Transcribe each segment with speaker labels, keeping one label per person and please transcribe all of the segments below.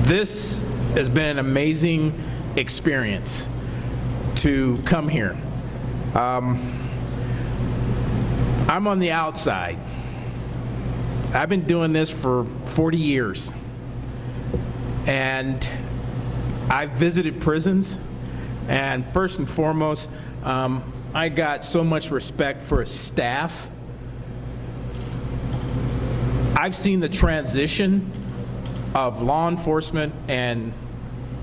Speaker 1: This has been an amazing experience to come here. I'm on the outside. I've been doing this for 40 years. And I've visited prisons. And first and foremost, I got so much respect for its staff. I've seen the transition of law enforcement and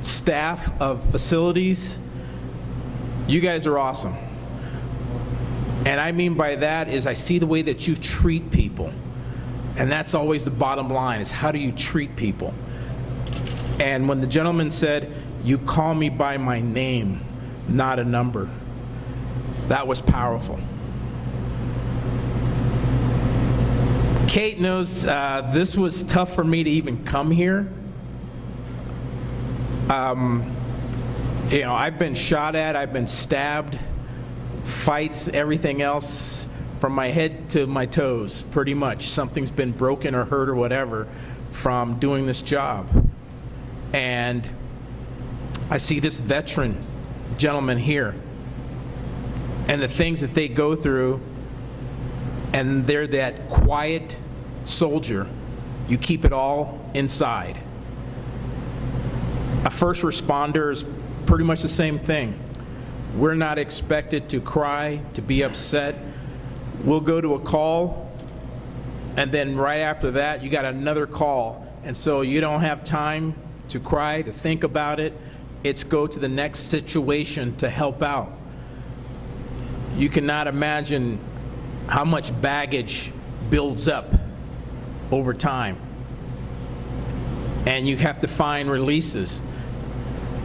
Speaker 1: staff of facilities. You guys are awesome. And I mean by that is I see the way that you treat people. And that's always the bottom line, is how do you treat people? And when the gentleman said, "You call me by my name, not a number," that was powerful. Kate knows this was tough for me to even come here. I've been shot at, I've been stabbed, fights, everything else, from my head to my toes, pretty much. Something's been broken or hurt or whatever from doing this job. And I see this veteran gentleman here and the things that they go through, and they're that quiet soldier. You keep it all inside. A first responder is pretty much the same thing. We're not expected to cry, to be upset. We'll go to a call, and then right after that, you got another call. And so you don't have time to cry, to think about it. It's go to the next situation to help out. You cannot imagine how much baggage builds up over time. And you have to find releases.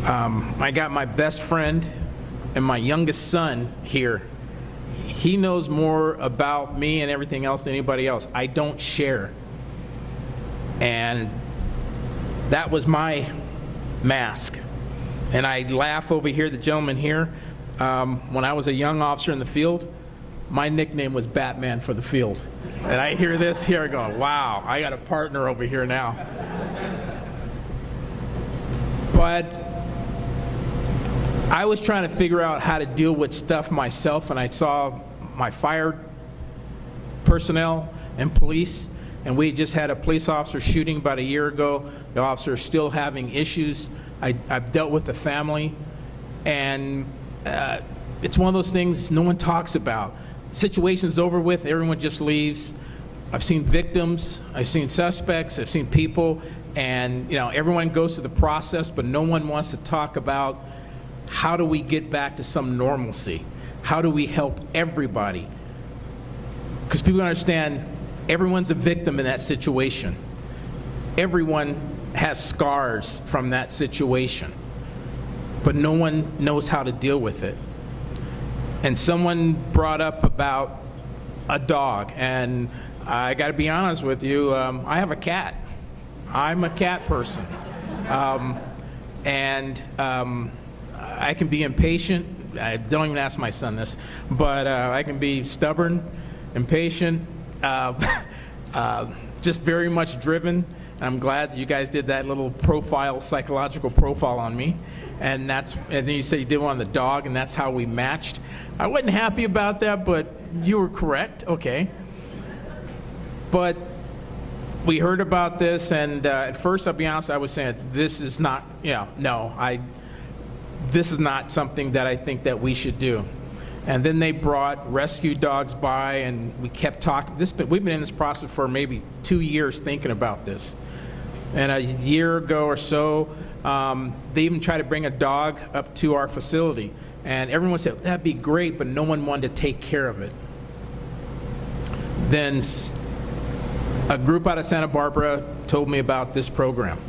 Speaker 1: I got my best friend and my youngest son here. He knows more about me and everything else than anybody else. I don't share. And that was my mask. And I laugh over here, the gentleman here. When I was a young officer in the field, my nickname was Batman for the field. And I hear this here, I go, wow, I got a partner over here now. But I was trying to figure out how to deal with stuff myself, and I saw my fire personnel and police, and we just had a police officer shooting about a year ago. The officer is still having issues. I've dealt with the family, and it's one of those things no one talks about. Situation's over with, everyone just leaves. I've seen victims, I've seen suspects, I've seen people, and everyone goes through the process, but no one wants to talk about how do we get back to some normalcy? How do we help everybody? Because people understand everyone's a victim in that situation. Everyone has scars from that situation, but no one knows how to deal with it. And someone brought up about a dog, and I got to be honest with you, I have a cat. I'm a cat person. And I can be impatient. I don't even ask my son this, but I can be stubborn, impatient, just very much driven. I'm glad that you guys did that little psychological profile on me. And then you said you did one on the dog, and that's how we matched. I wasn't happy about that, but you were correct. Okay. But we heard about this, and at first, I'll be honest, I was saying, this is not, this is not something that I think that we should do. And then they brought rescue dogs by, and we kept talking. We've been in this process for maybe 2 years thinking about this. And a year ago or so, they even tried to bring a dog up to our facility. And everyone said, that'd be great, but no one wanted to take care of it. Then a group out of Santa Barbara told me about this program.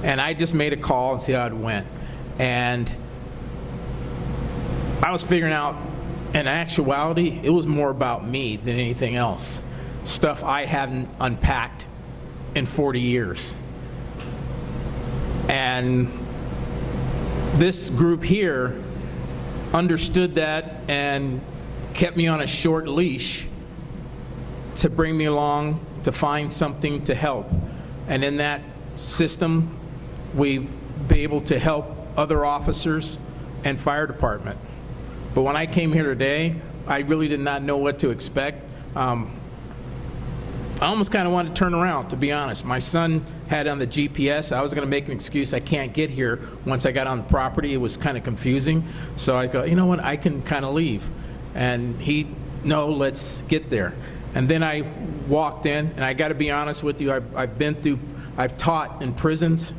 Speaker 1: And I just made a call and see how it went. And I was figuring out, in actuality, it was more about me than anything else. Stuff I hadn't unpacked in 40 years. And this group here understood that and kept me on a short leash to bring me along to find something to help. And in that system, we've been able to help other officers and fire department. But when I came here today, I really did not know what to expect. I almost kind of wanted to turn around, to be honest. My son had on the GPS. I was going to make an excuse. I can't get here. Once I got on the property, it was kind of confusing. So I go, you know what, I can kind of leave. And he, no, let's get there. And then I walked in, and I got to be honest with you, I've taught in prisons.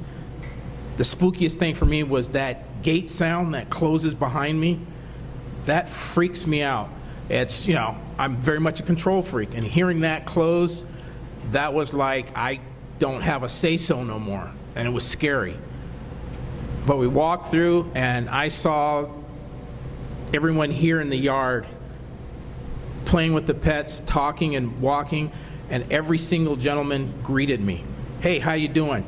Speaker 1: The spookiest thing for me was that gate sound that closes behind me. That freaks me out. It's, I'm very much a control freak, and hearing that close, that was like, I don't have a say-so no more, and it was scary. But we walked through, and I saw everyone here in the yard playing with the pets, talking and walking, and every single gentleman greeted me. Hey, how you doing?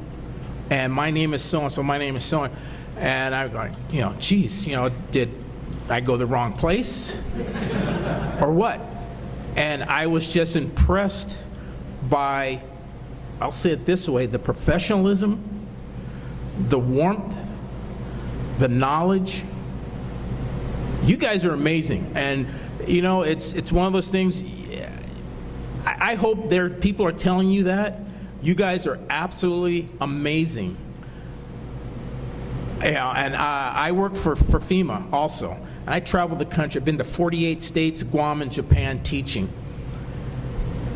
Speaker 1: And my name is so-and-so, my name is so-and-so. And I'm going, geez, did I go the wrong place? Or what? And I was just impressed by, I'll say it this way, the professionalism, the warmth, the knowledge. You guys are amazing. And, it's one of those things, I hope people are telling you that. You guys are absolutely amazing. And I work for FEMA also. And I travel the country. I've been to 48 states, Guam, and Japan teaching.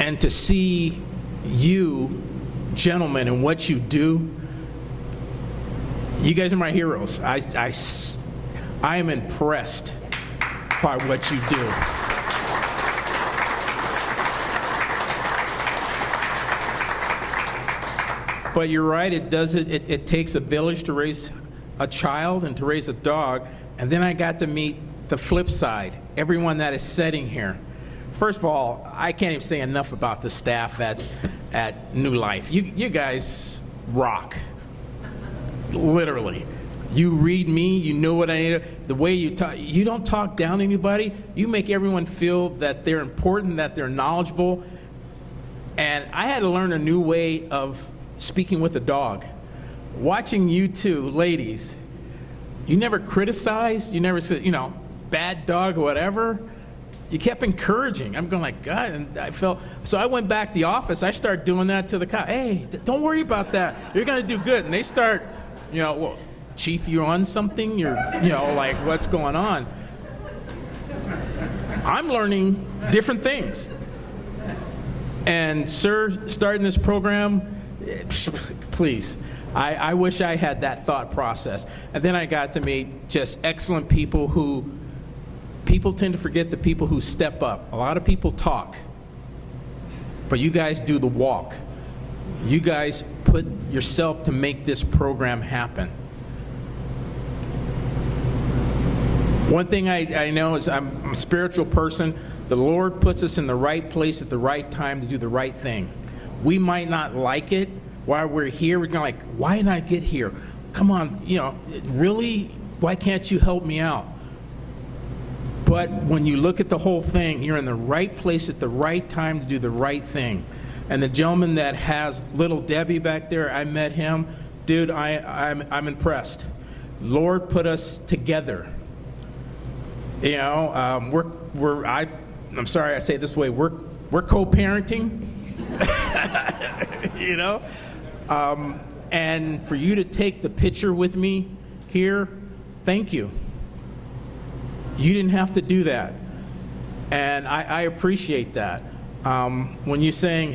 Speaker 1: And to see you, gentlemen, and what you do, you guys are my heroes. I am impressed by what you do. But you're right, it takes a village to raise a child and to raise a dog. And then I got to meet the flip side, everyone that is sitting here. First of all, I can't even say enough about the staff at New Life. You guys rock, literally. You read me, you know what I need. The way you talk, you don't talk down to anybody. You make everyone feel that they're important, that they're knowledgeable. And I had to learn a new way of speaking with a dog. Watching you two ladies, you never criticized, you never said, bad dog or whatever. You kept encouraging. I'm going like, God, and I felt, so I went back to the office. I started doing that to the cop. Hey, don't worry about that. You're going to do good. And they start, well, Chief, you're on something? You're, like, what's going on? I'm learning different things. And sir, starting this program, please, I wish I had that thought process. And then I got to meet just excellent people who, people tend to forget the people who step up. A lot of people talk, but you guys do the walk. You guys put yourself to make this program happen. One thing I know is I'm a spiritual person. The Lord puts us in the right place at the right time to do the right thing. We might not like it while we're here. We're going like, why did I get here? Come on, really? Why can't you help me out? But when you look at the whole thing, you're in the right place at the right time to do the right thing. And the gentleman that has little Debbie back there, I met him. Dude, I'm impressed. Lord put us together. I'm sorry I say it this way, we're co-parenting. And for you to take the picture with me here, thank you. You didn't have to do that. And I appreciate that. When you're saying,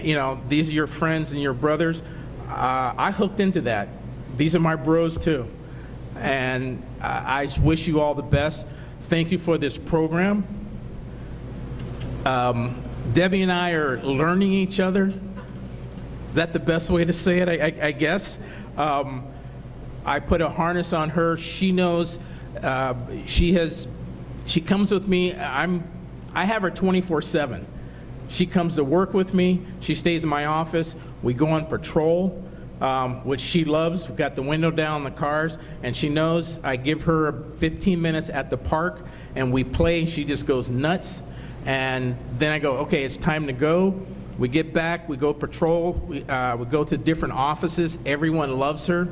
Speaker 1: these are your friends and your brothers, I hooked into that. These are my bros too. And I just wish you all the best. Thank you for this program. Debbie and I are learning each other. Is that the best way to say it? I guess. I put a harness on her. She knows. She comes with me. I have her 24/7. She comes to work with me. She stays in my office. We go on patrol, which she loves. We've got the window down in the cars, and she knows I give her 15 minutes at the park, and we play, and she just goes nuts. And then I go, okay, it's time to go. We get back, we go patrol, we go to different offices. Everyone loves her.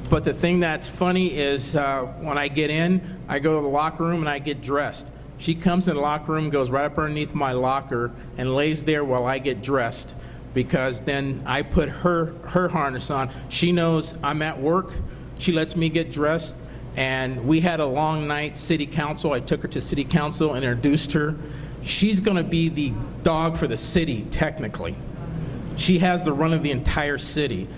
Speaker 1: But the thing that's funny is when I get in, I go to the locker room and I get dressed. She comes in the locker room, goes right up underneath my locker, and lays there while I get dressed, because then I put her harness on. She knows I'm at work. She lets me get dressed. And we had a long night, city council. I took her to city council and introduced her. She's going to be the dog for the city, technically. She has the run of the entire city.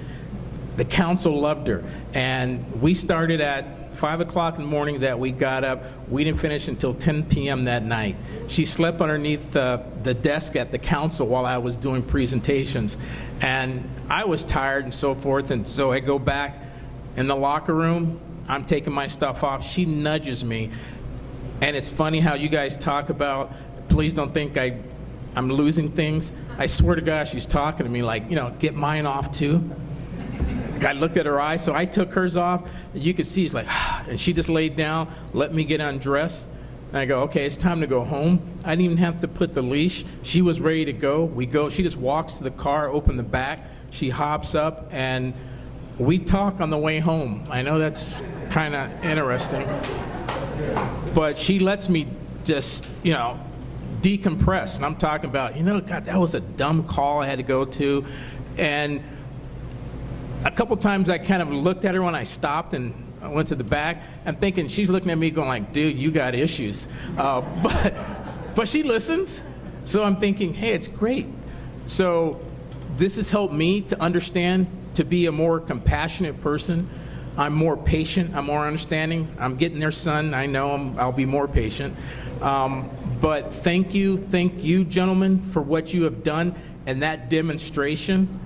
Speaker 1: The council loved her. And we started at 5 o'clock in the morning that we got up. We didn't finish until 10 p.m. that night. She slept underneath the desk at the council while I was doing presentations. And I was tired and so forth. And so I go back in the locker room. I'm taking my stuff off. She nudges me. And it's funny how you guys talk about, please don't think I'm losing things. I swear to God, she's talking to me like, get mine off too. I looked at her eyes, so I took hers off. And you could see she's like, and she just laid down, let me get undressed. And I go, okay, it's time to go home. I didn't even have to put the leash. She was ready to go. We go. She just walks to the car, open the back. She hops up, and we talk on the way home. I know that's kind of interesting. But she lets me just, decompress. And I'm talking about, God, that was a dumb call I had to go to. And a couple times I kind of looked at her when I stopped and I went to the back. I'm thinking she's looking at me going like, dude, you got issues. But she listens. So I'm thinking, hey, it's great. So this has helped me to understand, to be a more compassionate person. I'm more patient. I'm more understanding. I'm getting there, son. I know I'll be more patient. But thank you, gentlemen, for what you have done and that demonstration.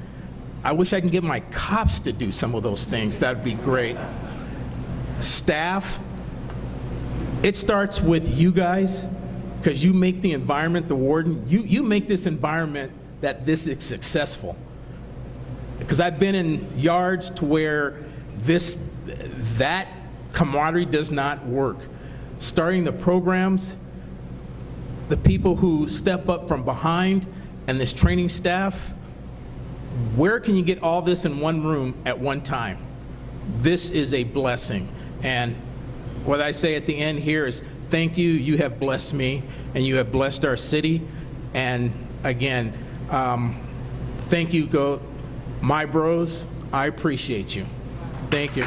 Speaker 1: I wish I can get my cops to do some of those things. That'd be great. Staff, it starts with you guys, because you make the environment, the warden, you make this environment that this is successful. Because I've been in yards to where that camaraderie does not work. Starting the programs, the people who step up from behind, and this training staff, where can you get all this in one room at one time? This is a blessing. And what I say at the end here is, thank you. You have blessed me, and you have blessed our city. And again, thank you, my bros. I appreciate you. Thank you.